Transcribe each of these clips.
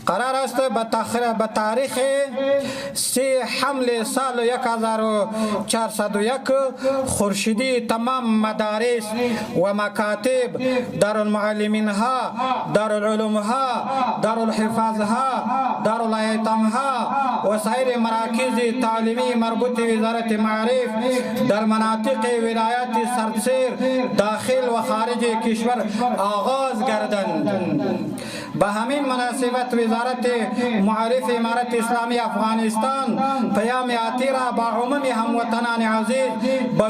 قرار است به تاریخ 3 حمل سال 1401 خورشیدی تمام مدارس و مکاتب، دارالمعلمین ها، دارالعلوم ها، دارالحفاظ ها، دارالایتام ها و سایر مراکز تعلیمی مربوط وزارت معارف در مناطق ولایات سرسیر داخل و خارج کشور آغاز گردند. به همین مناسبت وزارت معارف امارت اسلامی افغانستان پیام آتی را با عموم هموطنان عزیز به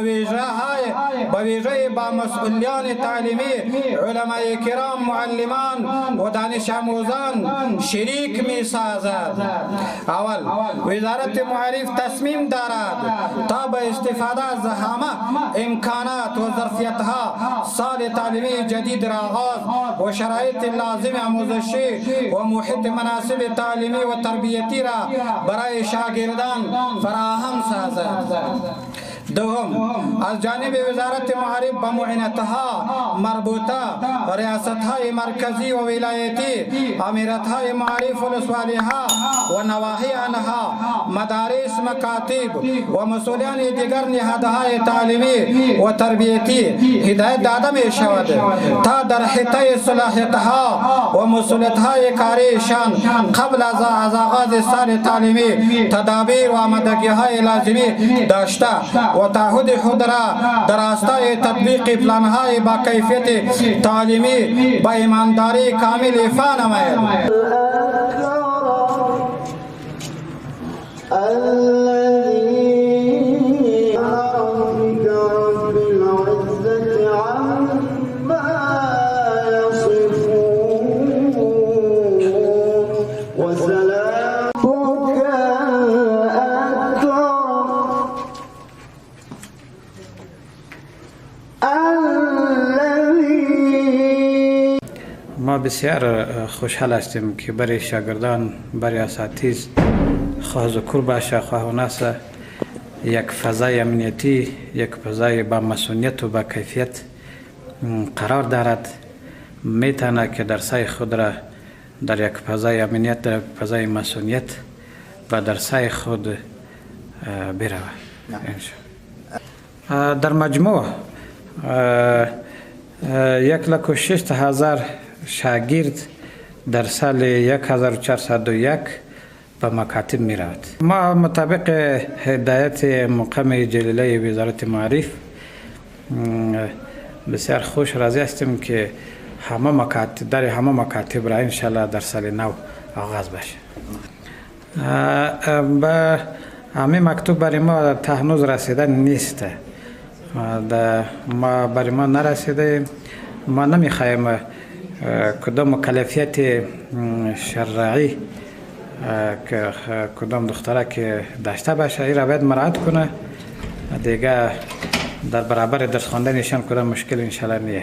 ویژه با مسئولان تعلیمی، علمای کرام، معلمان و دانش آموزان شریک می سازد. اول، وزارت معارف تصمیم دارد تا به استفاده از همه امکانات و ظرفیت ها سال تعلیمی جدید را آغاز و شرایط لازم آموزشی و محیط مناسب تعلیمی و تربیتی را برای شاگردان فراهم سازد. دوم، از جانب وزارت معارف به معینتها مربوطه ریاستهای مرکزی و ولایتی، امیرتهای معارف و ولسوالیها و نواحی آنها، مدارس، مکاتب و مسئولان دیگر نهادهای تعلیمی و تربیتی هدایت داده می شود تا در حیطه صلاحیتها و مسئولیتهای کاریشان قبل از آغاز سال تعلیمی تدابیر و آمادگی‌های لازمی داشته و تعهد خود را در راستای تطبیق پلان‌های با کیفیت تعلیمی با ایمانداری کامل ایفا نماید. ما بسیار خوشحال هستیم که برای شاگردان، برای اساتید، خواه ذکور باشه خواه اناثه، یک فضای امنیتی، یک فضای با مسئولیت و با کیفیت قرار دارد. میتونه که درسای خود را در یک فضای امنیت، در فضای مسئولیت و درسای خود بروه. در مجموع 1,06,000 شاگرد در سال 1401 به مکاتب می رود. ما مطابق هدایت مقام جلیله وزارت معارف بسیار خوش راضی هستیم که در همه مکاتب را انشالله در سال نو آغاز بشه. به همه مکتوب برای ما تا هنوز رسیده نیست. برای ما نرسیده. ما نمیخوایم کدام مکلفیت شرعی که کدام دختره که داشته باشه این را باید مراعات کنه. دیگه در برابر درس خواندنشان کدام مشکل انشالله نیه.